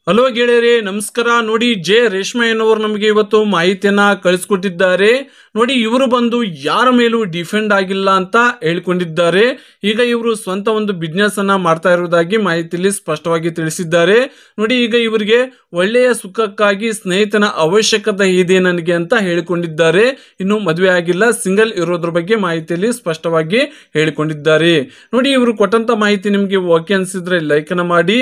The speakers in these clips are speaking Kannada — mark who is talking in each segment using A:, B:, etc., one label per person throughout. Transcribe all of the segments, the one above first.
A: ಹಲೋ ಗೆಳೆಯರೇ, ನಮಸ್ಕಾರ. ನೋಡಿ, ಜೆ ರೇಷ್ಮಾ ಎನ್ನುವರು ನಮಗೆ ಇವತ್ತು ಮಾಹಿತಿಯನ್ನ ಕಳಿಸ್ಕೊಟ್ಟಿದ್ದಾರೆ. ನೋಡಿ, ಇವರು ಬಂದು ಯಾರ ಮೇಲೂ ಡಿಫೆಂಡ್ ಆಗಿಲ್ಲ ಅಂತ ಹೇಳ್ಕೊಂಡಿದ್ದಾರೆ. ಈಗ ಇವರು ಸ್ವಂತ ಒಂದು ಬಿಸ್ನೆಸ್ ಅನ್ನ ಮಾಡ್ತಾ ಇರುವುದಾಗಿ ಮಾಹಿತಿಯಲ್ಲಿ ಸ್ಪಷ್ಟವಾಗಿ ತಿಳಿಸಿದ್ದಾರೆ. ನೋಡಿ, ಈಗ ಇವರಿಗೆ ಒಳ್ಳೆಯ ಸುಖಕ್ಕಾಗಿ ಸ್ನೇಹಿತನ ಅವಶ್ಯಕತೆ ಇದೆ ನನಗೆ ಅಂತ ಹೇಳಿಕೊಂಡಿದ್ದಾರೆ. ಇನ್ನು ಮದುವೆ ಆಗಿಲ್ಲ, ಸಿಂಗಲ್ ಇರೋದ್ರ ಬಗ್ಗೆ ಮಾಹಿತಿಯಲ್ಲಿ ಸ್ಪಷ್ಟವಾಗಿ ಹೇಳಿಕೊಂಡಿದ್ದಾರೆ. ನೋಡಿ, ಇವರು ಕೊಟ್ಟಂತ ಮಾಹಿತಿ ನಿಮಗೆ ಓಕೆ ಅನ್ಸಿದ್ರೆ ಲೈಕ್ ಅನ್ನ ಮಾಡಿ.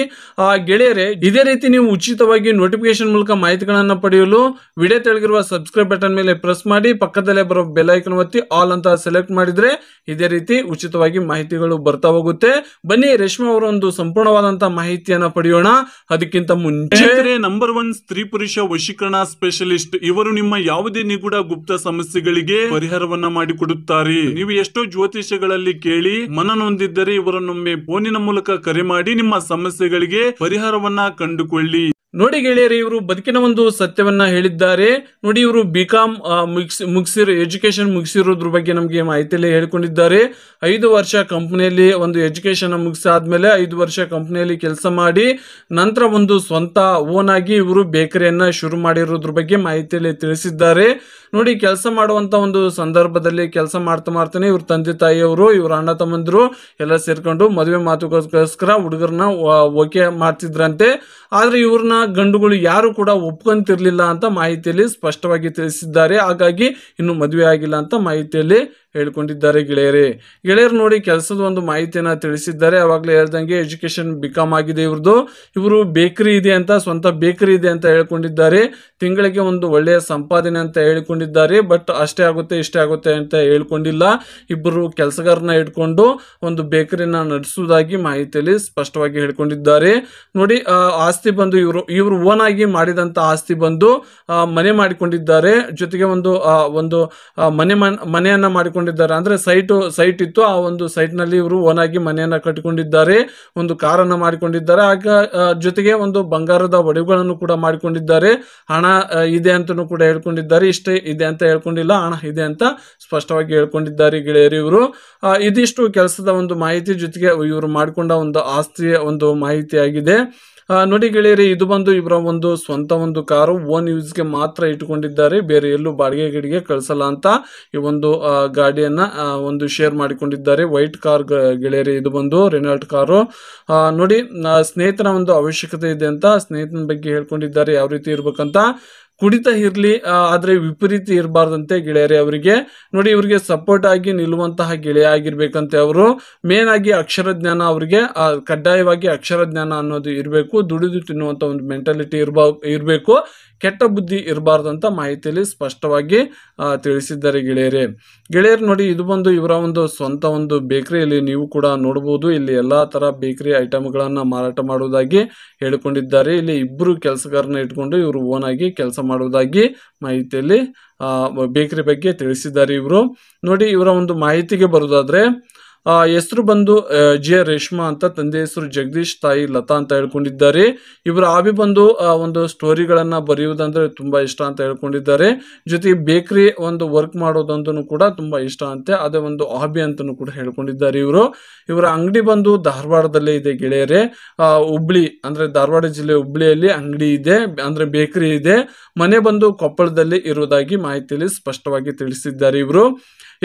A: ಗೆಳೆಯರೇ, ಇದೇ ರೀತಿ ನೀವು ಉಚಿತವಾಗಿ ನೋಟಿಫಿಕೇಶನ್ ಮೂಲಕ ಮಾಹಿತಿಗಳನ್ನು ಪಡೆಯಲು ವಿಡಿಯೋ ತೆಳಗಿರುವ ಸಬ್ಸ್ಕ್ರೈಬ್ ಬಟನ್ ಮೇಲೆ ಪ್ರೆಸ್ ಮಾಡಿ, ಪಕ್ಕದಲ್ಲೇ ಬರೋ ಬೆಲ್ ಐಕಾನ್ ಒತ್ತಿ ಆಲ್ ಅಂತ ಸೆಲೆಕ್ಟ್ ಮಾಡಿದ್ರೆ ಇದೇ ರೀತಿ ಉಚಿತವಾಗಿ ಮಾಹಿತಿಗಳು ಬರ್ತಾ ಹೋಗುತ್ತೆ. ಬನ್ನಿ, ರೇಷ್ಮಾ ಅವರ ಒಂದು ಸಂಪೂರ್ಣವಾದಂತಹ ಮಾಹಿತಿಯನ್ನ ಪಡೆಯೋಣ. ಅದಕ್ಕಿಂತ ಮುಂಚೆ
B: ನಂಬರ್ 1 ಸ್ತ್ರೀ ಪುರುಷ ವಶೀಕರಣ ಸ್ಪೆಷಲಿಸ್ಟ್. ಇವರು ನಿಮ್ಮ ಯಾವುದೇ ನಿಗೂಢ ಗುಪ್ತ ಸಮಸ್ಯೆಗಳಿಗೆ ಪರಿಹಾರವನ್ನ ಮಾಡಿಕೊಡುತ್ತಾರೆ. ನೀವು ಎಷ್ಟೋ ಜ್ಯೋತಿಷ್ಯಗಳಲ್ಲಿ ಕೇಳಿ ಮನನೊಂದಿದ್ದರೆ ಇವರನ್ನೊಮ್ಮೆ ಫೋನಿನ ಮೂಲಕ ಕರೆ ಮಾಡಿ ನಿಮ್ಮ ಸಮಸ್ಯೆಗಳಿಗೆ ಪರಿಹಾರವನ್ನ ಕಂಡುಕೊಳ್ಳಿ.
A: ನೋಡಿ ಗೆಳೆಯರಿ, ಇವರು ಬದುಕಿನ ಒಂದು ಸತ್ಯವನ್ನ ಹೇಳಿದ್ದಾರೆ. ನೋಡಿ, ಇವರು ಬಿಕಾಂ ಎಜುಕೇಶನ್ ಮುಗಿಸಿರೋದ್ರ ಬಗ್ಗೆ ನಮಗೆ ಮಾಹಿತಿಯಲ್ಲಿ ಹೇಳಿಕೊಂಡಿದ್ದಾರೆ. 5 ವರ್ಷ ಕಂಪನಿಯಲ್ಲಿ ಒಂದು ಎಜುಕೇಶನ್ ಮುಗಿಸಾದ್ಮೇಲೆ 5 ವರ್ಷ ಕಂಪನಿಯಲ್ಲಿ ಕೆಲಸ ಮಾಡಿ ನಂತರ ಒಂದು ಸ್ವಂತ ಓನ್ ಆಗಿ ಇವರು ಬೇಕರಿಯನ್ನ ಶುರು ಮಾಡಿರೋದ್ರ ಬಗ್ಗೆ ಮಾಹಿತಿಯಲ್ಲಿ ತಿಳಿಸಿದ್ದಾರೆ. ನೋಡಿ, ಕೆಲಸ ಮಾಡುವಂತ ಒಂದು ಸಂದರ್ಭದಲ್ಲಿ ಕೆಲಸ ಮಾಡ್ತಾನೆ ಇವ್ರ ತಂದೆ ತಾಯಿಯವರು, ಇವ್ರ ಅಣ್ಣ ತಮ್ಮಂದಿರು ಎಲ್ಲ ಸೇರ್ಕೊಂಡು ಮದುವೆ ಮಾತುಗೋಸ್ಕರ ಹುಡುಗರನ್ನ ಓಕೆ ಮಾಡ್ತಿದ್ರಂತೆ. ಆದ್ರೆ ಇವ್ರನ್ನ ಗಂಡುಗಳು ಯಾರು ಕೂಡ ಒಪ್ಕೊಂತಿರ್ಲಿಲ್ಲ ಅಂತ ಮಾಹಿತಿಯಲ್ಲಿ ಸ್ಪಷ್ಟವಾಗಿ ತಿಳಿಸಿದ್ದಾರೆ. ಹಾಗಾಗಿ ಇನ್ನು ಮದುವೆ ಆಗಿಲ್ಲ ಅಂತ ಮಾಹಿತಿಯಲ್ಲಿ ಹೇಳ್ಕೊಂಡಿದ್ದಾರೆ. ಗೆಳೆಯರು ನೋಡಿ, ಕೆಲಸದ ಒಂದು ಮಾಹಿತಿಯನ್ನ ತಿಳಿಸಿದ್ದಾರೆ. ಅವಾಗಲೇ ಹೇಳ್ದಂಗೆ ಎಜುಕೇಶನ್ ಬಿಕಾಮ್ ಆಗಿದೆ ಇವ್ರದ್ದು. ಇವರು ಬೇಕರಿ ಇದೆ ಅಂತ, ಸ್ವಂತ ಬೇಕರಿ ಇದೆ ಅಂತ ಹೇಳ್ಕೊಂಡಿದ್ದಾರೆ. ತಿಂಗಳಿಗೆ ಒಂದು ಒಳ್ಳೆಯ ಸಂಪಾದನೆ ಅಂತ ಹೇಳ್ಕೊಂಡಿದ್ದಾರೆ. ಬಟ್ ಅಷ್ಟೇ ಆಗುತ್ತೆ ಇಷ್ಟೇ ಆಗುತ್ತೆ ಅಂತ ಹೇಳ್ಕೊಂಡಿಲ್ಲ. ಇಬ್ಬರು ಕೆಲಸಗಾರನ ಇಟ್ಕೊಂಡು ಒಂದು ಬೇಕರಿನ ನಡೆಸುವುದಾಗಿ ಮಾಹಿತಿಯಲ್ಲಿ ಸ್ಪಷ್ಟವಾಗಿ ಹೇಳ್ಕೊಂಡಿದ್ದಾರೆ. ನೋಡಿ, ಆಸ್ತಿ ಬಂದು ಇವರು ಓನ್ ಆಗಿ ಮಾಡಿದಂತ ಆಸ್ತಿ ಬಂದು ಮನೆ ಮಾಡಿಕೊಂಡಿದ್ದಾರೆ. ಜೊತೆಗೆ ಒಂದು ಮನೆಯನ್ನ ಮಾಡಿಕೊಂಡಿದ್ದಾರೆ. ಅಂದ್ರೆ ಸೈಟ್ ಇತ್ತು. ಆ ಒಂದು ಸೈಟ್ ನಲ್ಲಿ ಇವರು ಓನ್ ಆಗಿ ಮನೆಯನ್ನ ಕಟ್ಟಿಕೊಂಡಿದ್ದಾರೆ. ಒಂದು ಕಾರನ್ನ ಮಾಡಿಕೊಂಡಿದ್ದಾರೆ. ಆಗ ಜೊತೆಗೆ ಒಂದು ಬಂಗಾರದ ಒಡವೆಗಳನ್ನು ಕೂಡ ಮಾಡಿಕೊಂಡಿದ್ದಾರೆ. ಹಣ ಇದೆ ಅಂತನೂ ಕೂಡ ಹೇಳ್ಕೊಂಡಿದ್ದಾರೆ. ಇಷ್ಟೇ ಇದೆ ಅಂತ ಹೇಳ್ಕೊಂಡಿಲ್ಲ, ಹಣ ಇದೆ ಅಂತ ಸ್ಪಷ್ಟವಾಗಿ ಹೇಳ್ಕೊಂಡಿದ್ದಾರೆ ಗೆಳೆಯರು ಇವರು. ಇದಿಷ್ಟು ಕೆಲಸದ ಒಂದು ಮಾಹಿತಿ, ಜೊತೆಗೆ ಇವರು ಮಾಡಿಕೊಂಡ ಒಂದು ಆಸ್ತಿಯ ಒಂದು ಮಾಹಿತಿ ಆಗಿದೆ. ನೋಡಿ ಗೆಳೆಯರಿ, ಇದು ಬಂದು ಇವರ ಒಂದು ಸ್ವಂತ ಒಂದು ಕಾರು, ಓನ್ ಯೂಸ್ಗೆ ಮಾತ್ರ ಇಟ್ಟುಕೊಂಡಿದ್ದಾರೆ. ಬೇರೆ ಎಲ್ಲೂ ಬಾಡಿಗೆ ಗಿಡಿಗೆ ಕಳಿಸಲ್ಲ ಅಂತ ಈ ಒಂದು ಗಾಡಿಯನ್ನ ಒಂದು ಶೇರ್ ಮಾಡಿಕೊಂಡಿದ್ದಾರೆ. ವೈಟ್ ಕಾರ್ ಗೆಳೆಯರಿ, ಇದು ಬಂದು ರೆನಾಲ್ಟ್ ಕಾರು. ನೋಡಿ, ಸ್ನೇಹಿತನ ಒಂದು ಅವಶ್ಯಕತೆ ಇದೆ ಅಂತ ಸ್ನೇಹಿತನ ಬಗ್ಗೆ ಹೇಳ್ಕೊಂಡಿದ್ದಾರೆ. ಯಾವ ರೀತಿ ಇರ್ಬೇಕಂತ, ಕುಡಿತ ಇರ್ಲಿ ಆದ್ರೆ ವಿಪರೀತ ಇರಬಾರ್ದಂತೆ ಗೆಳೆಯರೇ ಅವರಿಗೆ. ನೋಡಿ, ಇವರಿಗೆ ಸಪೋರ್ಟ್ ಆಗಿ ನಿಲ್ಲುವಂತಹ ಗೆಳೆಯ ಆಗಿರ್ಬೇಕಂತೆ ಅವರು. ಮೇನ್ ಆಗಿ ಅಕ್ಷರ ಜ್ಞಾನ ಅವರಿಗೆ ಕಡ್ಡಾಯವಾಗಿ ಅಕ್ಷರ ಜ್ಞಾನ ಅನ್ನೋದು ಇರಬೇಕು. ದುಡಿದು ತಿನ್ನುವಂತ ಒಂದು ಮೆಂಟಾಲಿಟಿ ಇರಬೇಕು. ಕೆಟ್ಟ ಬುದ್ಧಿ ಇರಬಾರ್ದಂತ ಮಾಹಿತಿಯಲ್ಲಿ ಸ್ಪಷ್ಟವಾಗಿ ತಿಳಿಸಿದ್ದಾರೆ ಗೆಳೆಯರು. ನೋಡಿ, ಇದು ಬಂದು ಇವರ ಒಂದು ಸ್ವಂತ ಒಂದು ಬೇಕರಿಯಲ್ಲಿ ನೀವು ಕೂಡ ನೋಡಬಹುದು. ಇಲ್ಲಿ ಎಲ್ಲಾ ತರ ಬೇಕರಿ ಐಟಮ್ಗಳನ್ನ ಮಾರಾಟ ಮಾಡುವುದಾಗಿ ಹೇಳಿಕೊಂಡಿದ್ದಾರೆ. ಇಲ್ಲಿ ಇಬ್ಬರು ಕೆಲಸಗಾರನ ಇಟ್ಕೊಂಡು ಇವರು ಓನ್ ಆಗಿ ಕೆಲಸ ಮಾಡುವುದಾಗಿ ಮಾಹಿತಿಯಲ್ಲಿ ಬೇಕರಿ ಬಗ್ಗೆ ತಿಳಿಸಿದ್ದಾರೆ ಇವರು. ನೋಡಿ, ಇವರ ಒಂದು ಮಾಹಿತಿಗೆ ಬರುವುದಾದ್ರೆ, ಹೆಸರು ಬಂದು ಜೆ ರೇಷ್ಮಾ ಅಂತ, ತಂದೆ ಹೆಸರು ಜಗದೀಶ್, ತಾಯಿ ಲತಾ ಅಂತ ಹೇಳ್ಕೊಂಡಿದ್ದಾರೆ. ಇವರ ಹಾಬಿ ಬಂದು ಒಂದು ಸ್ಟೋರಿಗಳನ್ನ ಬರೆಯುವುದಂದ್ರೆ ತುಂಬಾ ಇಷ್ಟ ಅಂತ ಹೇಳ್ಕೊಂಡಿದ್ದಾರೆ. ಜೊತೆಗೆ ಬೇಕರಿ ಒಂದು ವರ್ಕ್ ಮಾಡೋದಂತೂ ಕೂಡ ತುಂಬಾ ಇಷ್ಟ ಅಂತೆ, ಅದೇ ಒಂದು ಹಾಬಿ ಅಂತನೂ ಕೂಡ ಹೇಳ್ಕೊಂಡಿದ್ದಾರೆ ಇವರು. ಇವರ ಅಂಗಡಿ ಬಂದು ಧಾರವಾಡದಲ್ಲೇ ಇದೆ ಗೆಳೆಯರೇ. ಹುಬ್ಳಿ ಅಂದ್ರೆ ಧಾರವಾಡ ಜಿಲ್ಲೆ ಹುಬ್ಳಿಯಲ್ಲಿ ಅಂಗಡಿ ಇದೆ, ಅಂದ್ರೆ ಬೇಕರಿ ಇದೆ. ಮನೆ ಬಂದು ಕೊಪ್ಪಳದಲ್ಲಿ ಇರುವುದಾಗಿ ಮಾಹಿತಿಯಲ್ಲಿ ಸ್ಪಷ್ಟವಾಗಿ ತಿಳಿಸಿದ್ದಾರೆ ಇವರು.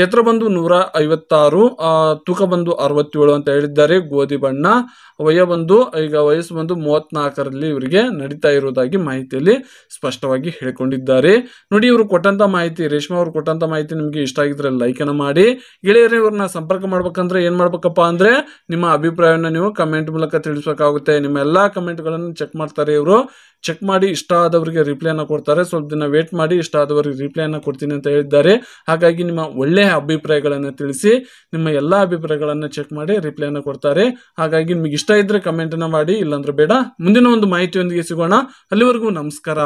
A: ಎತ್ತರ ಬಂದು 156, ತೂಕ ಬಂದು 67 ಅಂತ ಹೇಳಿದ್ದಾರೆ. ಗೋಧಿ ಬಣ್ಣ. ವಯಸ್ಸು ಬಂದು 34ರಲ್ಲಿ ಇವರಿಗೆ ನಡೀತಾ ಇರುವುದಾಗಿ ಮಾಹಿತಿಯಲ್ಲಿ ಸ್ಪಷ್ಟವಾಗಿ ಹೇಳ್ಕೊಂಡಿದ್ದಾರೆ. ನೋಡಿ, ಇವರು ಕೊಟ್ಟಂತ ಮಾಹಿತಿ, ರೇಷ್ಮಾ ಅವರು ಕೊಟ್ಟಂತ ಮಾಹಿತಿ ನಿಮ್ಗೆ ಇಷ್ಟ ಆಗಿದ್ರೆ ಲೈಕ್ ಅನ್ನ ಮಾಡಿ. ಗೆಳೆಯರೇ, ಇವ್ರನ್ನ ಸಂಪರ್ಕ ಮಾಡ್ಬೇಕಂದ್ರೆ ಏನ್ ಮಾಡ್ಬೇಕಪ್ಪ ಅಂದ್ರೆ, ನಿಮ್ಮ ಅಭಿಪ್ರಾಯವನ್ನ ನೀವು ಕಮೆಂಟ್ ಮೂಲಕ ತಿಳಿಸಬೇಕಾಗುತ್ತೆ. ನಿಮ್ಮ ಎಲ್ಲಾ ಕಮೆಂಟ್ ಗಳನ್ನು ಚೆಕ್ ಮಾಡ್ತಾರೆ ಇವರು. ಚೆಕ್ ಮಾಡಿ ಇಷ್ಟ ಆದವರಿಗೆ ರಿಪ್ಲೈನ ಕೊಡ್ತಾರೆ. ಸ್ವಲ್ಪ ದಿನ ವೇಟ್ ಮಾಡಿ, ಇಷ್ಟ ಆದವರಿಗೆ ರಿಪ್ಲೈನ ಕೊಡ್ತೀನಿ ಅಂತ ಹೇಳಿದ್ದಾರೆ. ಹಾಗಾಗಿ ನಿಮ್ಮ ಒಳ್ಳೆಯ ಅಭಿಪ್ರಾಯಗಳನ್ನು ತಿಳಿಸಿ. ನಿಮ್ಮ ಎಲ್ಲಾ ಅಭಿಪ್ರಾಯಗಳನ್ನು ಚೆಕ್ ಮಾಡಿ ರಿಪ್ಲೈನ ಕೊಡ್ತಾರೆ. ಹಾಗಾಗಿ ನಿಮಗೆ ಇಷ್ಟ ಇದ್ರೆ ಕಮೆಂಟ್ ಅನ್ನ ಮಾಡಿ, ಇಲ್ಲಾಂದ್ರೆ ಬೇಡ. ಮುಂದಿನ ಒಂದು ಮಾಹಿತಿಯೊಂದಿಗೆ ಸಿಗೋಣ. ಅಲ್ಲಿವರೆಗೂ ನಮಸ್ಕಾರ.